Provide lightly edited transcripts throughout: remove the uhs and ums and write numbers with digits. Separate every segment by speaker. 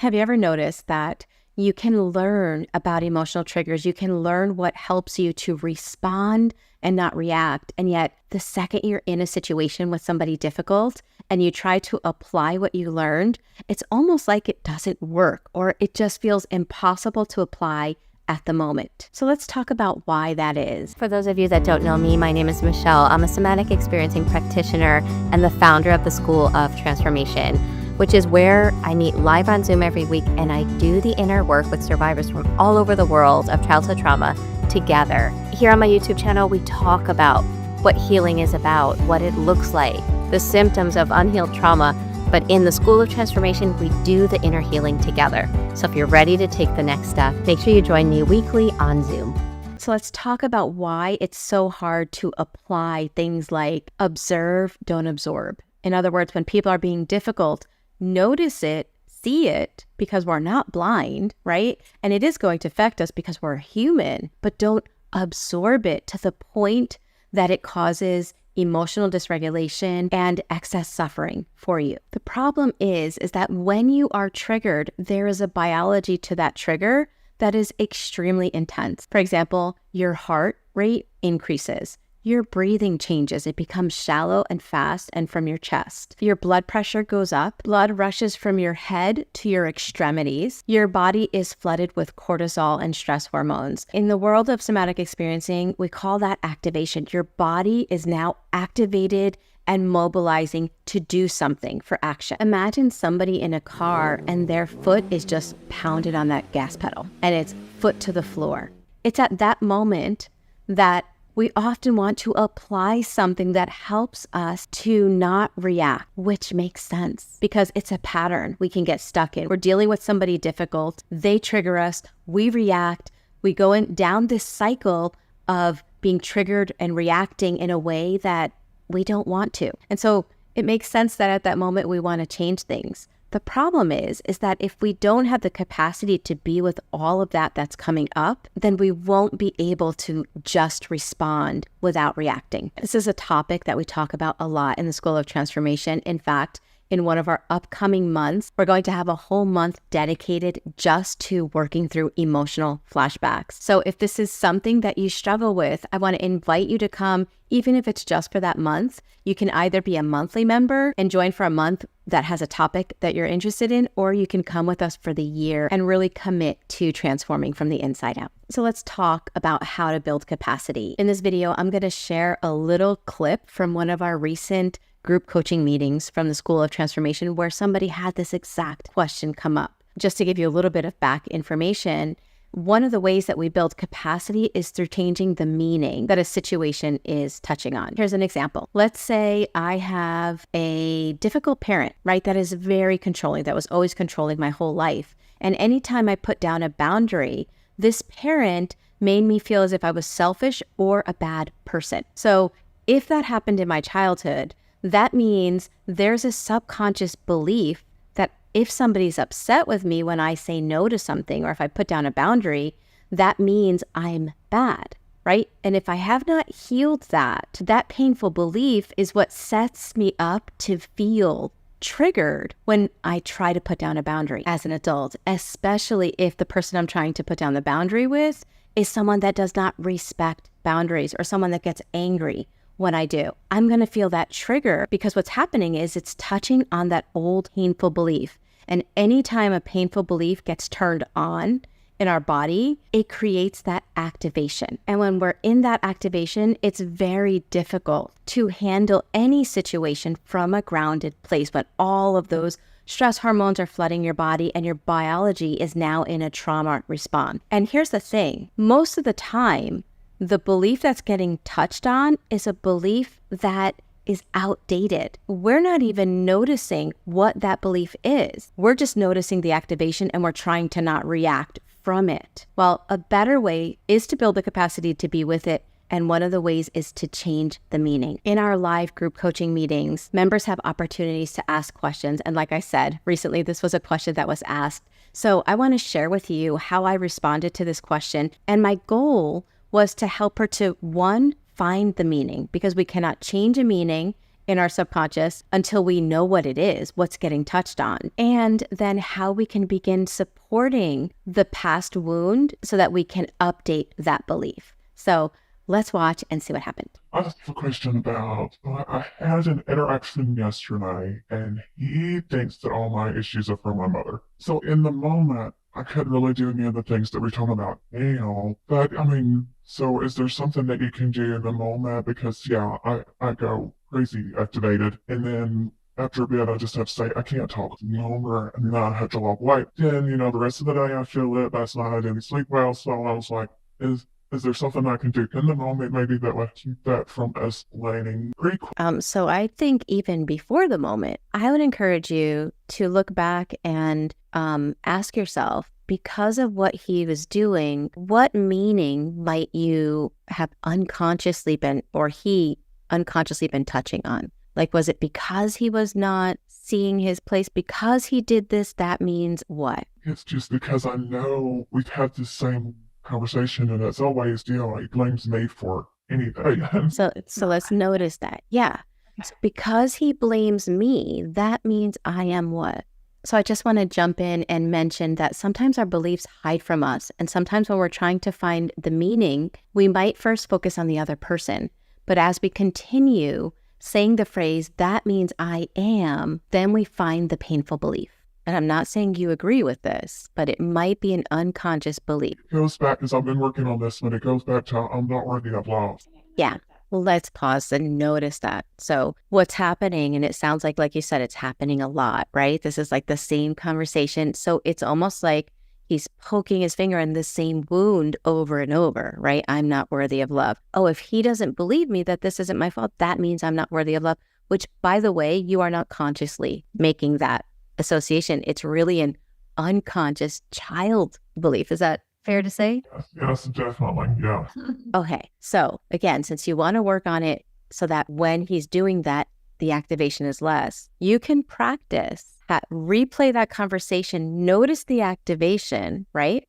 Speaker 1: Have you ever noticed that you can learn about emotional triggers? You can learn what helps you to respond and not react. And yet the second you're in a situation with somebody difficult and you try to apply what you learned, it's almost like it doesn't work, or it just feels impossible to apply at the moment. So let's talk about why that is.
Speaker 2: For those of you that don't know me, my name is Michelle. I'm a somatic experiencing practitioner and the founder of the School of Transformation, which is where I meet live on Zoom every week and I do the inner work with survivors from all over the world of childhood trauma together. Here on my YouTube channel, we talk about what healing is about, what it looks like, the symptoms of unhealed trauma. But in the School of Transformation, we do the inner healing together. So if you're ready to take the next step, make sure you join me weekly on Zoom.
Speaker 1: So let's talk about why it's so hard to apply things like observe, don't absorb. In other words, when people are being difficult, notice it, see it, because we're not blind, right? And it is going to affect us because we're human, but don't absorb it to the point that it causes emotional dysregulation and excess suffering for you. The problem is that when you are triggered, there is a biology to that trigger that is extremely intense. For example, your heart rate increases. Your breathing changes. It becomes shallow and fast and from your chest. Your blood pressure goes up. Blood rushes from your head to your extremities. Your body is flooded with cortisol and stress hormones. In the world of somatic experiencing, we call that activation. Your body is now activated and mobilizing to do something for action. Imagine somebody in a car and their foot is just pounded on that gas pedal and it's foot to the floor. It's at that moment that we often want to apply something that helps us to not react, which makes sense because it's a pattern we can get stuck in. We're dealing with somebody difficult, they trigger us, we react, we go down this cycle of being triggered and reacting in a way that we don't want to. And so it makes sense that at that moment we want to change things. The problem is that if we don't have the capacity to be with all of that that's coming up, then we won't be able to just respond without reacting. This is a topic that we talk about a lot in the School of Transformation. In fact, in one of our upcoming months, we're going to have a whole month dedicated just to working through emotional flashbacks. So if this is something that you struggle with, I want to invite you to come, even if it's just for that month. You can either be a monthly member and join for a month that has a topic that you're interested in, or you can come with us for the year and really commit to transforming from the inside out. So let's talk about how to build capacity. In this video, I'm going to share a little clip from one of our recent group coaching meetings from the School of Transformation where somebody had this exact question come up. Just to give you a little bit of back information, one of the ways that we build capacity is through changing the meaning that a situation is touching on. Here's an example. Let's say I have a difficult parent, right? That is very controlling, that was always controlling my whole life. And anytime I put down a boundary, this parent made me feel as if I was selfish or a bad person. So if that happened in my childhood, that means there's a subconscious belief that if somebody's upset with me when I say no to something, or if I put down a boundary, that means I'm bad, right? And if I have not healed that painful belief is what sets me up to feel triggered when I try to put down a boundary as an adult, especially if the person I'm trying to put down the boundary with is someone that does not respect boundaries or someone that gets angry when I do. I'm going to feel that trigger because what's happening is it's touching on that old painful belief. And anytime a painful belief gets turned on in our body, it creates that activation. And when we're in that activation, it's very difficult to handle any situation from a grounded place when all of those stress hormones are flooding your body and your biology is now in a trauma response. And here's the thing, most of the time, the belief that's getting touched on is a belief that is outdated. We're not even noticing what that belief is. We're just noticing the activation and we're trying to not react from it. Well, a better way is to build the capacity to be with it. And one of the ways is to change the meaning. In our live group coaching meetings, members have opportunities to ask questions. And like I said, recently, this was a question that was asked. So I want to share with you how I responded to this question. And my goal was to help her to, one, find the meaning, because we cannot change a meaning in our subconscious until we know what it is, what's getting touched on, and then how we can begin supporting the past wound so that we can update that belief. So let's watch and see what happened.
Speaker 3: I have a question about, I had an interaction yesterday, and he thinks that all my issues are from my mother. So in the moment, I couldn't really do any of the things that we're talking about now. But I mean, so is there something that you can do in the moment? Because yeah, I go crazy activated, and then after a bit, I just have to say, I can't talk any longer, and then I have to walk away. Then, the rest of the day I feel it. Last night I didn't sleep well, so I was like, is there something I can do in the moment maybe that would keep that from escalating pretty quick?
Speaker 1: So I think even before the moment, I would encourage you to look back and ask yourself, because of what he was doing, what meaning might you have unconsciously been, or he unconsciously been touching on? Like, was it because he was not seeing his place? Because he did this, that means what?
Speaker 3: It's just because I know we've had the same conversation, and it's always, he blames me for anything.
Speaker 1: So let's notice that. Yeah. So because he blames me, that means I am what? So I just want to jump in and mention that sometimes our beliefs hide from us. And sometimes when we're trying to find the meaning, we might first focus on the other person. But as we continue saying the phrase, that means I am, then we find the painful belief. And I'm not saying you agree with this, but it might be an unconscious belief.
Speaker 3: It goes back, because I've been working on this, when it goes back to I'm not worthy of love.
Speaker 1: Yeah. Let's pause and notice that. So what's happening, and it sounds like you said, it's happening a lot, right? This is like the same conversation. So it's almost like he's poking his finger in the same wound over and over, right? I'm not worthy of love. Oh, if he doesn't believe me that this isn't my fault, that means I'm not worthy of love, which, by the way, you are not consciously making that association. It's really an unconscious child belief. Is that fair to say?
Speaker 3: Yes, definitely. Yeah.
Speaker 1: Okay. So again, since you want to work on it so that when he's doing that, the activation is less, you can practice replay that conversation, notice the activation, right?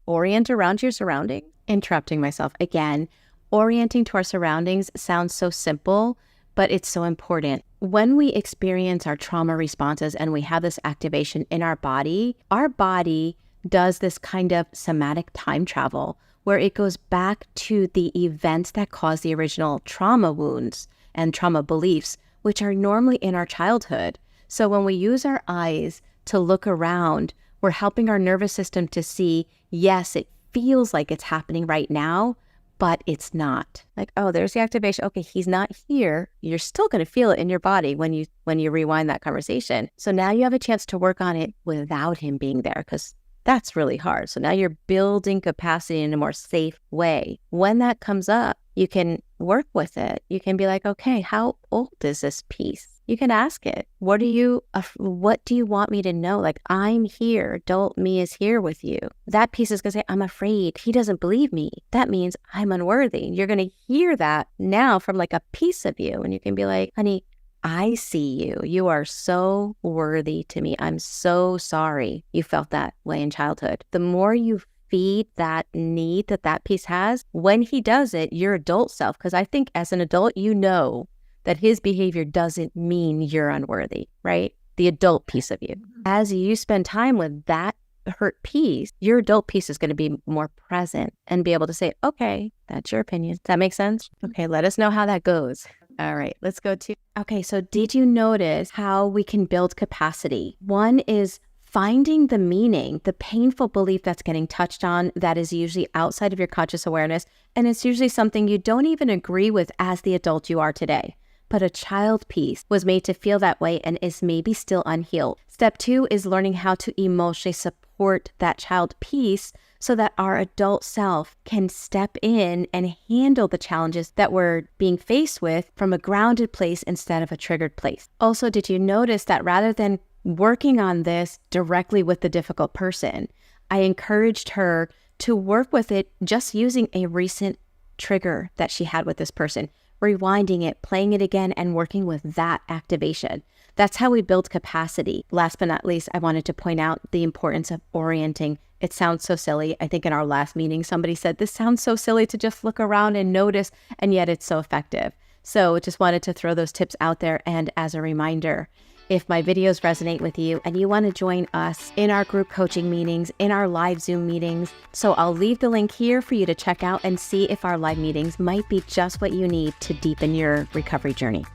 Speaker 1: Orient around your surroundings. Interrupting myself again. Orienting to our surroundings sounds so simple, but it's so important. When we experience our trauma responses and we have this activation in our body does this kind of somatic time travel where it goes back to the events that caused the original trauma wounds and trauma beliefs, which are normally in our childhood. So when we use our eyes to look around, we're helping our nervous system to see, yes, it feels like it's happening right now, but it's not. Like, oh, there's the activation. Okay, he's not here. You're still going to feel it in your body when you rewind that conversation. So now you have a chance to work on it without him being there, because that's really hard. So now you're building capacity in a more safe way. When that comes up, you can work with it. You can be like, okay, how old is this piece? You can ask it. What do you want me to know? Like, I'm here. Adult me is here with you. That piece is going to say, I'm afraid. He doesn't believe me. That means I'm unworthy. You're going to hear that now from like a piece of you. And you can be like, honey, I see you. You are so worthy to me. I'm so sorry you felt that way in childhood. The more you feed that need that piece has, when he does it, your adult self, because I think as an adult, you know that his behavior doesn't mean you're unworthy, right? The adult piece of you. As you spend time with that hurt piece, your adult piece is going to be more present and be able to say, okay, that's your opinion. Does that make sense? Okay, let us know how that goes. All right, let's go to, okay, so did you notice how we can build capacity? One is finding the meaning, the painful belief that's getting touched on that is usually outside of your conscious awareness, and it's usually something you don't even agree with as the adult you are today. But a child piece was made to feel that way and is maybe still unhealed. Step 2 is learning how to emotionally support that child piece so that our adult self can step in and handle the challenges that we're being faced with from a grounded place instead of a triggered place. Also, did you notice that rather than working on this directly with the difficult person, I encouraged her to work with it just using a recent trigger that she had with this person, rewinding it, playing it again, and working with that activation. That's how we build capacity. Last but not least, I wanted to point out the importance of orienting. It sounds so silly. I think in our last meeting, somebody said, this sounds so silly to just look around and notice, and yet it's so effective. So just wanted to throw those tips out there. And as a reminder, if my videos resonate with you and you want to join us in our group coaching meetings, in our live Zoom meetings, so I'll leave the link here for you to check out and see if our live meetings might be just what you need to deepen your recovery journey.